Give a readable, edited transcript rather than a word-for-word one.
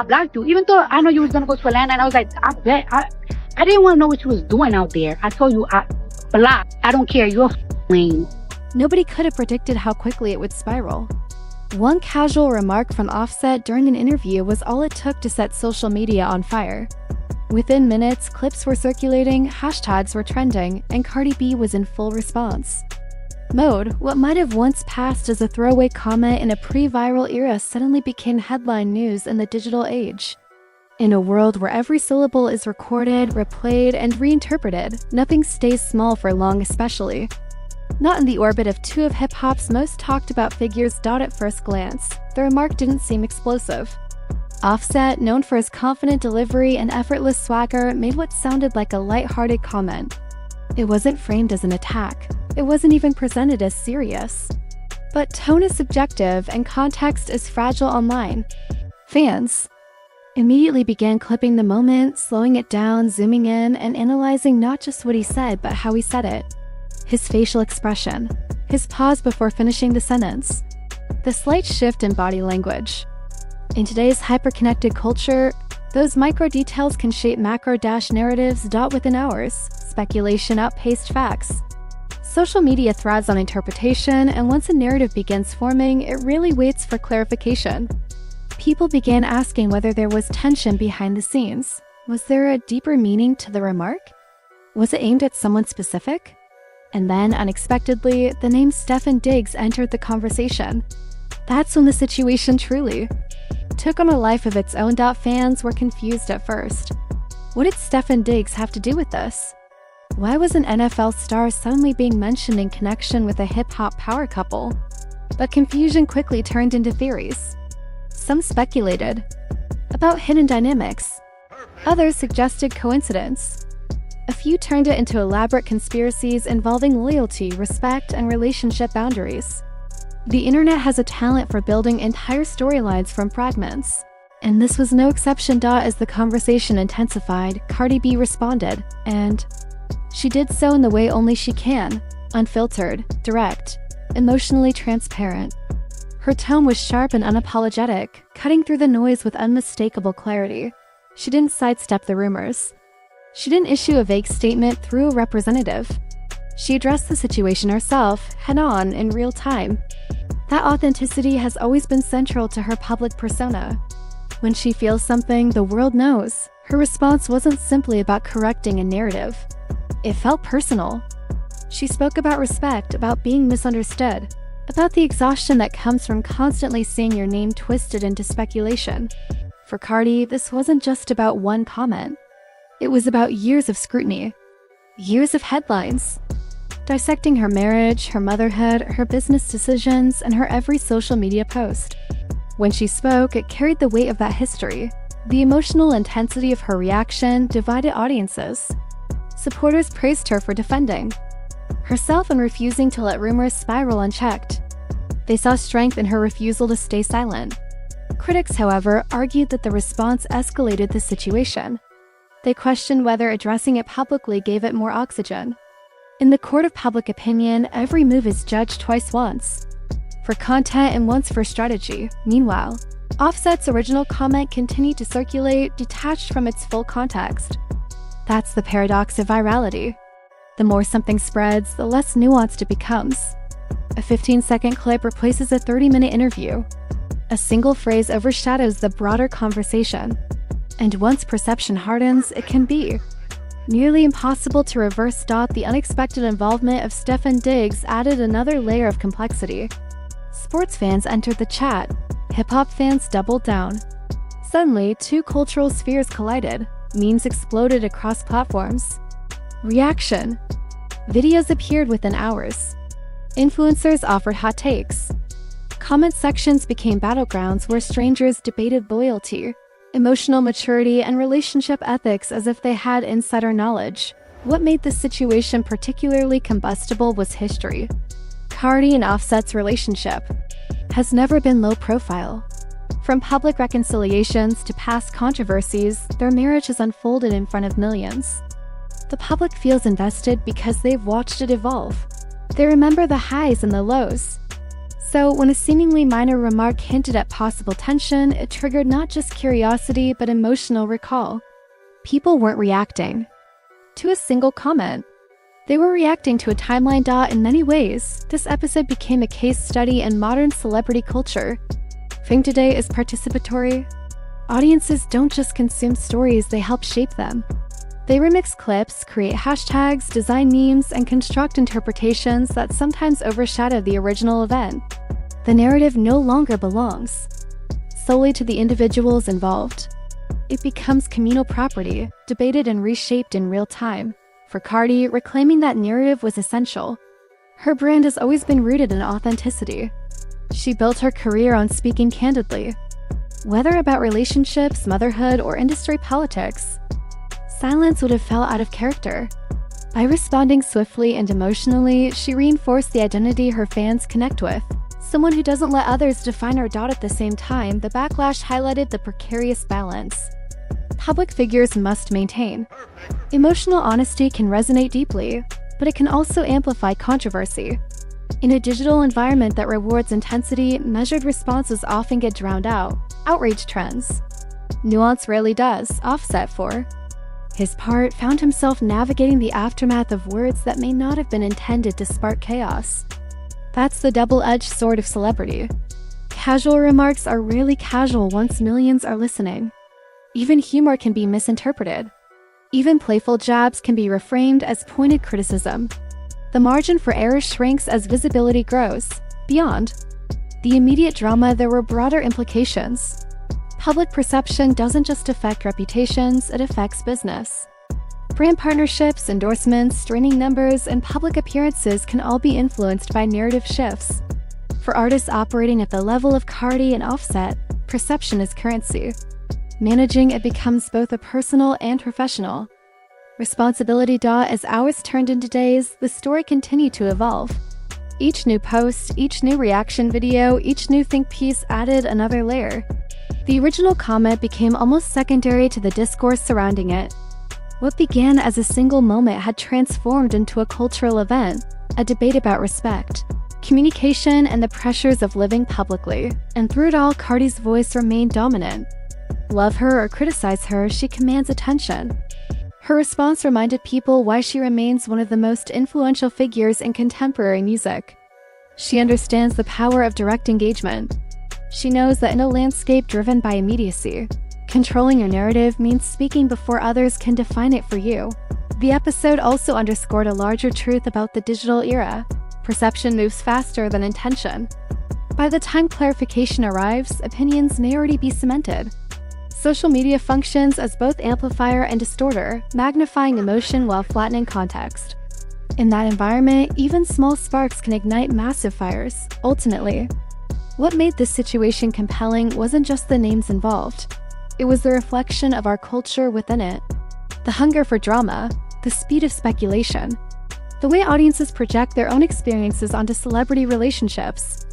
blocked you. Even though I know you was gonna go to Atlanta, and I was like, I bet I didn't want to know what you was doing out there. I told you I blocked. I don't care. You're lame. Nobody could have predicted how quickly it would spiral. One casual remark from Offset during an interview was all it took to set social media on fire. Within minutes, clips were circulating, hashtags were trending, and Cardi B was in full response mode. What might have once passed as a throwaway comment in a pre-viral era suddenly became headline news in the digital age. In a world where every syllable is recorded, replayed, and reinterpreted, nothing stays small for long, especially not in the orbit of two of hip-hop's most talked about figures. At first glance, the remark didn't seem explosive. Offset, known for his confident delivery and effortless swagger, made what sounded like a light-hearted comment. It wasn't framed as an attack. It wasn't even presented as serious. But tone is subjective and context is fragile online. Fans immediately began clipping the moment, slowing it down, zooming in, and analyzing not just what he said, but how he said it. His facial expression, his pause before finishing the sentence, the slight shift in body language. In today's hyper-connected culture, those micro details can shape macro-narratives. Within hours, speculation outpaced facts. Social media thrives on interpretation, and once a narrative begins forming, it really waits for clarification. People began asking whether there was tension behind the scenes. Was there a deeper meaning to the remark? Was it aimed at someone specific? And then, unexpectedly, the name Stefon Diggs entered the conversation. That's when the situation truly took on a life of its own. Fans were confused at first. What did Stefon Diggs have to do with this? Why was an NFL star suddenly being mentioned in connection with a hip-hop power couple? But confusion quickly turned into theories. Some speculated about hidden dynamics. Others suggested coincidence. A few turned it into elaborate conspiracies involving loyalty, respect, and relationship boundaries. The internet has a talent for building entire storylines from fragments. And this was no exception. As the conversation intensified, Cardi B responded, and she did so in the way only she can: unfiltered, direct, emotionally transparent. Her tone was sharp and unapologetic, cutting through the noise with unmistakable clarity. She didn't sidestep the rumors. She didn't issue a vague statement through a representative. She addressed the situation herself, head-on, in real time. That authenticity has always been central to her public persona. When she feels something, the world knows. Her response wasn't simply about correcting a narrative. It felt personal. She spoke about respect, about being misunderstood, about the exhaustion that comes from constantly seeing your name twisted into speculation. For Cardi, this wasn't just about one comment. It was about years of scrutiny, years of headlines, dissecting her marriage, her motherhood, her business decisions, and her every social media post. When she spoke, it carried the weight of that history. The emotional intensity of her reaction divided audiences. Supporters praised her for defending herself and refusing to let rumors spiral unchecked. They saw strength in her refusal to stay silent. Critics, however, argued that the response escalated the situation. They questioned whether addressing it publicly gave it more oxygen. In the court of public opinion, every move is judged twice: once for content and once for strategy. Meanwhile, Offset's original comment continued to circulate, detached from its full context. That's the paradox of virality. The more something spreads, the less nuanced it becomes. A 15-second clip replaces a 30-minute interview. A single phrase overshadows the broader conversation. And once perception hardens, it can be nearly impossible to reverse. The unexpected involvement of Stefon Diggs added another layer of complexity. Sports fans entered the chat. Hip-hop fans doubled down. Suddenly, two cultural spheres collided. Memes exploded across platforms. Reaction. Videos appeared within hours. Influencers offered hot takes. Comment sections became battlegrounds where strangers debated loyalty, emotional maturity, and relationship ethics as if they had insider knowledge. What made this situation particularly combustible was history. Cardi and Offset's relationship has never been low profile. From public reconciliations to past controversies, their marriage has unfolded in front of millions. The public feels invested because they've watched it evolve. They remember the highs and the lows. So, when a seemingly minor remark hinted at possible tension, it triggered not just curiosity but emotional recall. People weren't reacting to a single comment. They were reacting to a timeline. In many ways, this episode became a case study in modern celebrity culture. Fame today is participatory. Audiences don't just consume stories, they help shape them. They remix clips, create hashtags, design memes, and construct interpretations that sometimes overshadow the original event. The narrative no longer belongs solely to the individuals involved. It becomes communal property, debated and reshaped in real time. For Cardi, reclaiming that narrative was essential. Her brand has always been rooted in authenticity. She built her career on speaking candidly. Whether about relationships, motherhood, or industry politics, silence would have felt out of character. By responding swiftly and emotionally, she reinforced the identity her fans connect with. Someone who doesn't let others define her. At the same time, the backlash highlighted the precarious balance public figures must maintain. Emotional honesty can resonate deeply, but it can also amplify controversy. In a digital environment that rewards intensity, measured responses often get drowned out. Outrage trends. Nuance rarely does. Offset, for his part, found himself navigating the aftermath of words that may not have been intended to spark chaos. That's the double-edged sword of celebrity. Casual remarks are rarely casual once millions are listening. Even humor can be misinterpreted. Even playful jabs can be reframed as pointed criticism. The margin for error shrinks as visibility grows. Beyond the immediate drama, there were broader implications. Public perception doesn't just affect reputations, it affects business. Brand partnerships, endorsements, streaming numbers, and public appearances can all be influenced by narrative shifts. For artists operating at the level of Cardi and Offset, perception is currency. Managing it becomes both a personal and professional responsibility. As hours turned into days, the story continued to evolve. Each new post, each new reaction video, each new think piece added another layer. The original comment became almost secondary to the discourse surrounding it. What began as a single moment had transformed into a cultural event, a debate about respect, communication, and the pressures of living publicly. And through it all, Cardi's voice remained dominant. Love her or criticize her, she commands attention. Her response reminded people why she remains one of the most influential figures in contemporary music. She understands the power of direct engagement. She knows that in a landscape driven by immediacy, controlling your narrative means speaking before others can define it for you. The episode also underscored a larger truth about the digital era. Perception moves faster than intention. By the time clarification arrives, opinions may already be cemented. Social media functions as both amplifier and distorter, magnifying emotion while flattening context. In that environment, even small sparks can ignite massive fires. Ultimately, what made this situation compelling wasn't just the names involved. It was the reflection of our culture within it. The hunger for drama, the speed of speculation, the way audiences project their own experiences onto celebrity relationships.